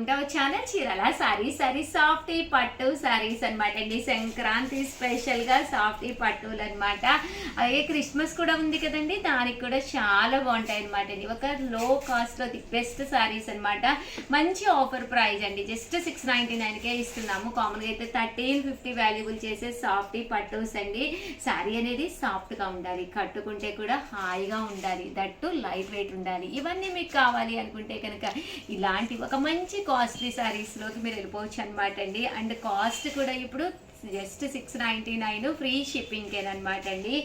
To our channel Chirala saris softy పట్టు సారీస్ అనమాట అండి. సంక్రాంతి స్పెషల్ గా సాఫ్టీ పట్టులు అనమాట. అలాగే క్రిస్మస్ కూడా ఉంది కదండి, దానికి కూడా చాలా బాగుంటాయి అనమాట అండి. ఒక లో కాస్ట్ లో ది బెస్ట్ సారీస్ అనమాట. మంచి ఆఫర్ ప్రైస్ అండి, జస్ట్ 699కే ఇస్తున్నాము. కామన్ గా అయితే 1350 వాల్యుబుల్ చేసే సాఫ్టీ పట్టుస్ అండి. సారీ అనేది సాఫ్ట్ గా ఉండాలి, కట్టుకుంటే కూడా హాయిగా ఉండాలి, దట్టు లైట్ వెయిట్ ఉండాలి. ఇవన్నీ మీకు కావాలి అనుకుంటే కనుక ఇలాంటి ఒక మంచి కాస్ట్లీ సారీస్లోకి మీరు వెళ్ళిపోవచ్చు అనమాట అండి. అండ్ కాస్ట్ కూడా ఇప్పుడు జస్ట్ 699 ఫ్రీ షిప్పింగ్కేనమాట అండి.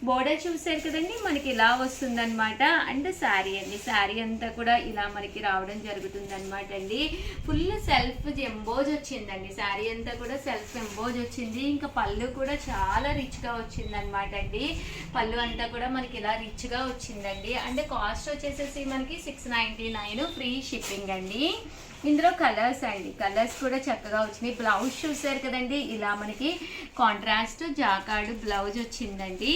బోర్డర్ చూసారు కదండి, మనకి ఇలా వస్తుందన్నమాట. అండ్ శారీ అండి, శారీ అంతా కూడా ఇలా మనకి రావడం జరుగుతుంది అనమాట అండి. ఫుల్ సెల్ఫ్ ఎంబోజ్ వచ్చిందండి, శారీ అంతా కూడా సెల్ఫ్ ఎంబోజ్ వచ్చింది. ఇంకా పళ్ళు కూడా చాలా రిచ్గా వచ్చిందనమాట అండి. పళ్ళు అంతా కూడా మనకి ఇలా రిచ్గా వచ్చిందండి. అండ్ కాస్ట్ వచ్చేసేసి మనకి 699 ఫ్రీ షిప్పింగ్ అండి. ఇందులో కలర్స్ అండి, కలర్స్ కూడా చక్కగా వచ్చినాయి. బ్లౌజ్ చూసారు కదండి, ఇలా మనకి కాంట్రాస్ట్ జాకార్డ్ బ్లౌజ్ వచ్చిందండి.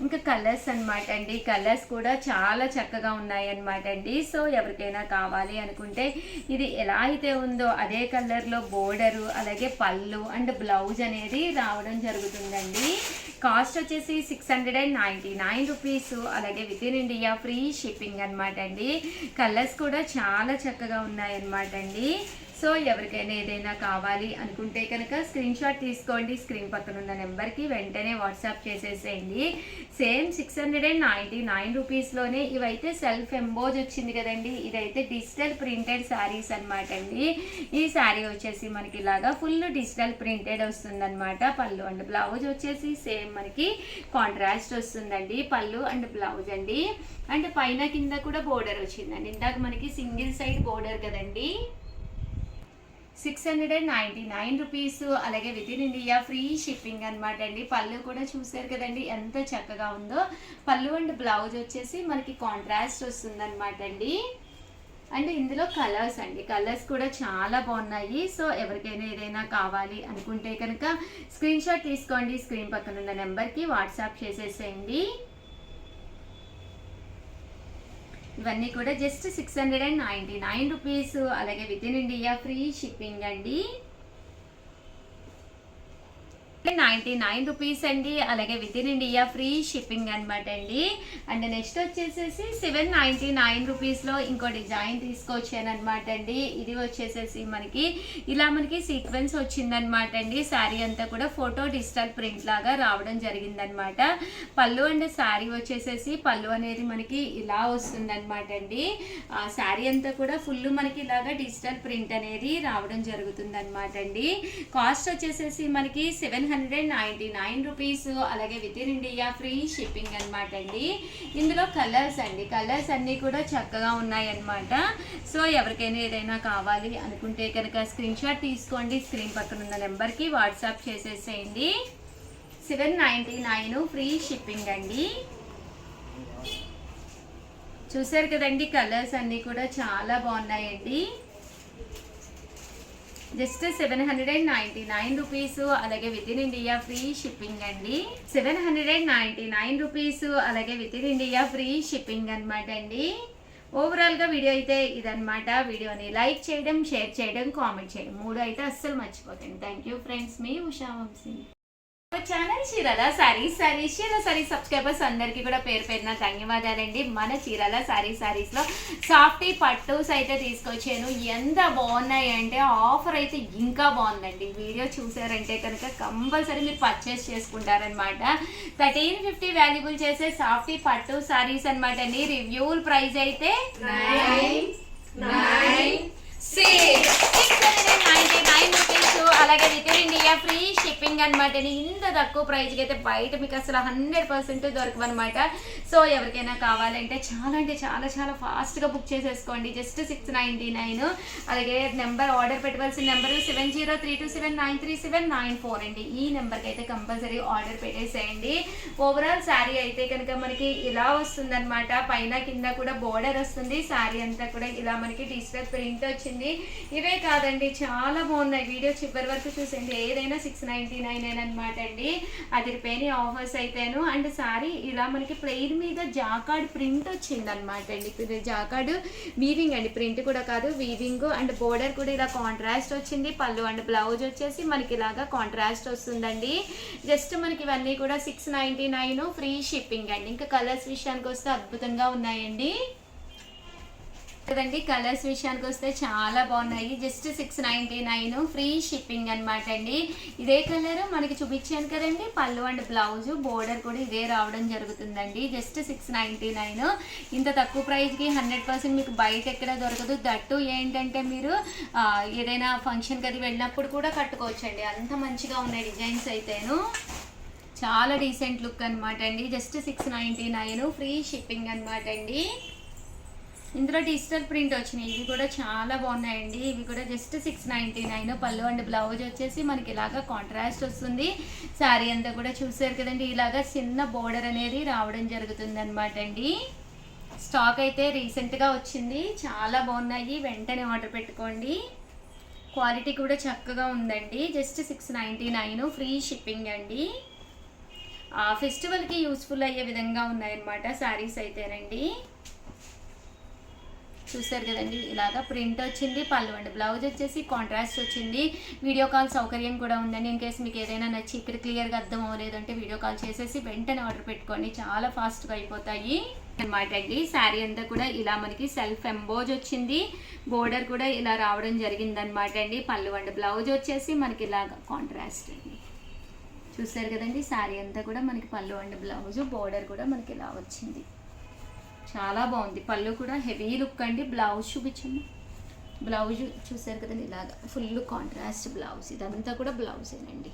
ఇంకా కలర్స్ అనమాట అండి, కలర్స్ కూడా చాలా చక్కగా ఉన్నాయి అనమాట అండి. సో ఎవరికైనా కావాలి అనుకుంటే ఇది ఎలా అయితే ఉందో అదే కలర్లో బోర్డరు, అలాగే పళ్ళు అండ్ బ్లౌజ్ అనేది రావడం జరుగుతుందండి. కాస్ట్ వచ్చేసి 699 రూపీస్, అలాగే with in India free shipping అనమాట అండి. కలర్స్ కూడా చాలా చక్కగా ఉన్నాయన్నమాట అండి. సో ఎవరికైనా ఏదైనా కావాలి అనుకుంటే కనుక స్క్రీన్ షాట్ తీసుకోండి, స్క్రీన్ పక్కన ఉన్న నెంబర్కి వెంటనే వాట్సాప్ చేసేసేయండి. సేమ్ 699 రూపీస్లోనే ఇవైతే సెల్ఫ్ ఎంబోజ్ వచ్చింది కదండి, ఇదైతే డిజిటల్ ప్రింటెడ్ శారీస్ అనమాట అండి. ఈ శారీ వచ్చేసి మనకి ఇలాగా ఫుల్ డిజిటల్ ప్రింటెడ్ వస్తుందన్నమాట. పళ్ళు అండ్ బ్లౌజ్ వచ్చేసి సేమ్ మనకి కాంట్రాస్ట్ వస్తుందండి, పళ్ళు అండ్ బ్లౌజ్ అండి. అండ్ పైన కింద కూడా బోర్డర్ వచ్చిందండి. ఇందాక మనకి సింగిల్ సైడ్ బోర్డర్ కదండి. 699 రూపీస్, అలాగే with in India free shipping అనమాట అండి. పళ్ళు కూడా చూసారు కదండి ఎంత చక్కగా ఉందో. పళ్ళు అండ్ బ్లౌజ్ వచ్చేసి మనకి కాంట్రాస్ట్ వస్తుందన్నమాట అండి. అండ్ ఇందులో కలర్స్ అండి, కలర్స్ కూడా చాలా బాగున్నాయి. సో ఎవరికైనా ఏదైనా కావాలి అనుకుంటే కనుక స్క్రీన్ షాట్ తీసుకోండి, స్క్రీన్ పక్కన ఉన్న నెంబర్కి వాట్సాప్ చేసేసేయండి. ఇవన్నీ కూడా జస్ట్ 699 రూపీస్, అలాగే with in India free shipping అండి. 99 రూపీస్ అండి, అలాగే with in India free shipping అనమాట అండి. అండ్ నెక్స్ట్ వచ్చేసేసి 799 రూపీస్లో ఇంకో డిజైన్ తీసుకొచ్చాను అనమాట అండి. ఇది వచ్చేసేసి మనకి ఇలా మనకి సీక్వెన్స్ వచ్చిందనమాట అండి. శారీ అంతా కూడా ఫోటో డిజిటల్ ప్రింట్ లాగా రావడం జరిగిందనమాట. పళ్ళు అండ్ శారీ వచ్చేసేసి పళ్ళు అనేది మనకి ఇలా వస్తుందన్నమాట అండి. శారీ అంతా కూడా ఫుల్ మనకి ఇలాగా డిజిటల్ ప్రింట్ అనేది రావడం జరుగుతుంది అనమాట అండి. కాస్ట్ వచ్చేసేసి మనకి 799 రూపీస్, అలాగే with in India free shipping అనమాట అండి. ఇందులో కలర్స్ అండి, కలర్స్ అన్నీ కూడా చక్కగా ఉన్నాయన్నమాట. సో ఎవరికైనా ఏదైనా కావాలి అనుకుంటే కనుక స్క్రీన్ షాట్ తీసుకోండి, స్క్రీన్ పక్కన ఉన్న నెంబర్కి వాట్సాప్ చేసేసేయండి. 799 ఫ్రీ షిప్పింగ్ అండి. చూసారు కదండి, కలర్స్ అన్నీ కూడా చాలా బాగున్నాయండి. జస్ట్ 799 రూపీస్, అలాగే with in India free shipping అండి. 799 రూపీస్, అలాగే with in India free shipping అనమాట అండి. ఓవరాల్గా వీడియో అయితే ఇదనమాట. వీడియోని లైక్ చేయడం, షేర్ చేయడం, కామెంట్ చేయడం 3 అయితే అస్సలు మర్చిపోకండి. థ్యాంక్ యూ ఫ్రెండ్స్, మీ ఉషా వంశీ. ఛానల్ చీరాల సారీస్ చీరాల సారీస్ సబ్స్క్రైబర్స్ అందరికీ కూడా పేరు పేరున ధన్యవాదాలండి. మన చీరాల సారీస్లో సాఫ్టీ పట్టుస్ అయితే తీసుకొచ్చాను. ఎంత బాగున్నాయి అంటే ఆఫర్ అయితే ఇంకా బాగుందండి. వీడియో చూసారంటే కనుక కంపల్సరీ మీరు పర్చేస్ చేసుకుంటారనమాట. 1350 వాల్యుబుల్ చేసే సాఫ్టీ పట్టు సారీస్ అనమాట అండి. రివ్యూల్ ప్రైస్ అయితే 699 రూపీస్, అలాగే with in India free shipping అనమాట. ఇంత తక్కువ ప్రైస్కి అయితే బయట మీకు అసలు 100% దొరకవన్నమాట. సో ఎవరికైనా కావాలంటే చాలా అంటే చాలా చాలా ఫాస్ట్గా బుక్ చేసేసుకోండి. జస్ట్ 699. అలాగే నెంబర్ ఆర్డర్ పెట్టవలసిన నెంబరు 7032793794 అండి. ఈ నెంబర్కి అయితే కంపల్సరీ ఆర్డర్ పెట్టేసేయండి. ఓవరాల్ శారీ అయితే కనుక మనకి ఇలా వస్తుందన్నమాట. పైన కింద కూడా బోర్డర్ వస్తుంది. శారీ అంతా కూడా ఇలా మనకి డిజిటల్ ప్రింట్ వచ్చింది. ఇవే కాదండి, చాలా బాగున్నాయి. వీడియో చివరి వరకు చూసేయండి. ఏదైనా 699 699 అనమాట అండి. అదిరిపోయిన ఆఫర్స్ అయితేను. అండ్ సారీ ఇలా మనకి ప్లెయిన్ మీద జాకార్డ్ ప్రింట్ వచ్చింది అనమాట అండి. ఇది జాకార్డ్ వీవింగ్ అండి, ప్రింట్ కూడా కాదు, వీవింగ్. అండ్ బోర్డర్ కూడా ఇలా కాంట్రాస్ట్ వచ్చింది. పళ్ళు అండ్ బ్లౌజ్ వచ్చేసి మనకి ఇలాగా కాంట్రాస్ట్ వస్తుందండి. జస్ట్ మనకి ఇవన్నీ కూడా 699 ఫ్రీ షిప్పింగ్ అండి. ఇంకా కలర్స్ విషయానికి వస్తే అద్భుతంగా ఉన్నాయండి కదండి. కలర్స్ విషయానికి వస్తే చాలా బాగున్నాయి. జస్ట్ 699 ఫ్రీ షిప్పింగ్ అనమాట అండి. ఇదే కలర్ మనకి చూపించాను కదండి, పళ్ళు అండ్ బ్లౌజ్ బోర్డర్ కూడా ఇదే రావడం జరుగుతుందండి. జస్ట్ 699. ఇంత తక్కువ ప్రైస్కి 100% మీకు బయట ఎక్కడ దొరకదు. దట్టు ఏంటంటే మీరు ఏదైనా ఫంక్షన్కి అది వెళ్ళినప్పుడు కూడా కట్టుకోవచ్చండి, అంత మంచిగా ఉన్నాయి డిజైన్స్ అయితేను. చాలా డీసెంట్ లుక్ అనమాట అండి. జస్ట్ 699 ఫ్రీ షిప్పింగ్ అనమాట అండి. ఇందులో డిజిటల్ ప్రింట్ వచ్చినాయి, ఇవి కూడా చాలా బాగున్నాయండి. ఇవి కూడా జస్ట్ 699. పళ్ళు అండ్ బ్లౌజ్ వచ్చేసి మనకి ఇలాగా కాంట్రాస్ట్ వస్తుంది. శారీ అంతా కూడా చూసారు కదండి, ఇలాగా చిన్న బోర్డర్ అనేది రావడం జరుగుతుంది అనమాట అండి. స్టాక్ అయితే రీసెంట్గా వచ్చింది, చాలా బాగున్నాయి. వెంటనే ఆర్డర్ పెట్టుకోండి. క్వాలిటీ కూడా చక్కగా ఉందండి. జస్ట్ 699 ఫ్రీ షిప్పింగ్ అండి. ఫెస్టివల్కి యూస్ఫుల్ అయ్యే విధంగా ఉన్నాయన్నమాట శారీస్ అయితేనండి. చూసారు కదండి, ఇలాగా ప్రింట్ వచ్చింది. పళ్ళు అండ్ బ్లౌజ్ వచ్చేసి కాంట్రాస్ట్ వచ్చింది. వీడియో కాల్ సౌకర్యం కూడా ఉందండి. ఇన్ కేసు మీకు ఏదైనా నచ్చి ఇక్కడ క్లియర్గా అర్థం అవ్వలేదంటే వీడియో కాల్ చేసేసి వెంటనే ఆర్డర్ పెట్టుకోండి, చాలా ఫాస్ట్గా అయిపోతాయి అనమాట అండి. శారీ అంతా కూడా ఇలా మనకి సెల్ఫ్ ఎంబోజ్ వచ్చింది. బోర్డర్ కూడా ఇలా రావడం జరిగిందనమాట అండి. పళ్ళు అండ్ బ్లౌజ్ వచ్చేసి మనకి ఇలాగా కాంట్రాస్ట్ అండి. చూసారు కదండి, శారీ అంతా కూడా మనకి పళ్ళు అండ్ బ్లౌజ్, బోర్డర్ కూడా మనకి ఇలా వచ్చింది. చాలా బాగుంది. పళ్ళు కూడా హెవీ లుక్ అండి. బ్లౌజ్ చూపించండి. బ్లౌజ్ చూసారు కదండి, ఇలాగా ఫుల్ కాంట్రాస్ట్ బ్లౌజ్. ఇదంతా కూడా బ్లౌజేనండి.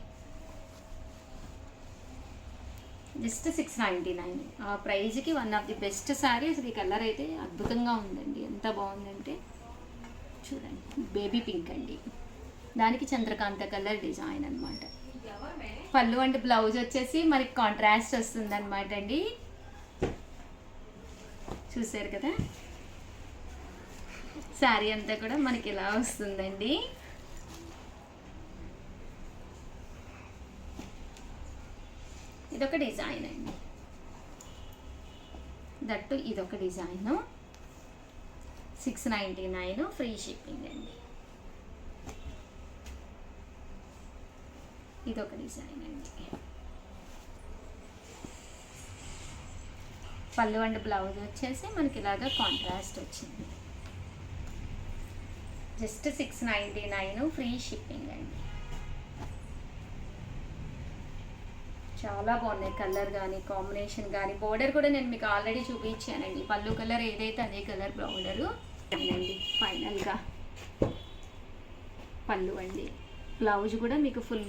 జస్ట్ 699. ఆ ప్రైజ్కి one of the best sari. అసలు ఈ కలర్ అయితే అద్భుతంగా ఉందండి, ఎంత బాగుందంటే చూడండి. బేబీ పింక్ అండి, దానికి చంద్రకాంత కలర్ డిజైన్ అనమాట. పళ్ళు అండ్ బ్లౌజ్ వచ్చేసి మనకి కాంట్రాస్ట్ వస్తుంది అనమాట అండి. చూసారు కదా, శారీ అంతా కూడా మనకి ఇలా వస్తుందండి. ఇదొక డిజైన్ అండి, దట్టు ఇదొక డిజైన్. 699 ఫ్రీ షిప్పింగ్ అండి. ఇదొక డిజైన్ అండి. పళ్ళు అండ్ బ్లౌజ్ వచ్చేసి మనకి ఇలాగా కాంట్రాస్ట్ వచ్చింది. జస్ట్ 699 ఫ్రీ షిప్పింగ్ అండి. చాలా బాగున్నాయి కలర్ కానీ కాంబినేషన్ కానీ. బోర్డర్ కూడా నేను మీకు ఆల్రెడీ చూపించానండి. పళ్ళు కలర్ ఏదైతే అదే కలర్ బోర్డరు అండి. ఫైనల్గా పళ్ళు అండి. బ్లౌజ్ కూడా మీకు ఫుల్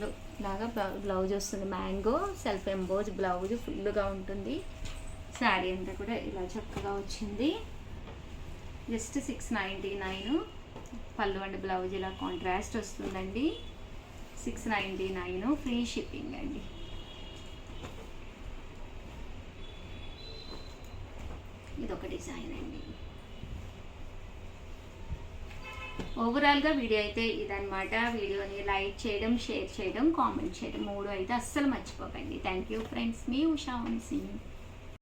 లాగా బ్లౌజ్ వస్తుంది. మ్యాంగో సెల్ఫ్ ఎంబోజ్ బ్లౌజ్ ఫుల్గా ఉంటుంది. శారీ అంతా కూడా ఇలా చక్కగా వచ్చింది. జస్ట్ 699. పళ్ళు అండ్ బ్లౌజ్ ఇలా కాంట్రాస్ట్ వస్తుందండి. 699 ఫ్రీ షిప్పింగ్ అండి. ఇదొక డిజైన్ అండి. ఓవరాల్గా వీడియో అయితే ఇదనమాట. వీడియోని లైక్ చేయడం, షేర్ చేయడం, కామెంట్ చేయడం 3 అయితే అస్సలు మర్చిపోకండి. Thank you friends. మీ ఉషా వంశీ.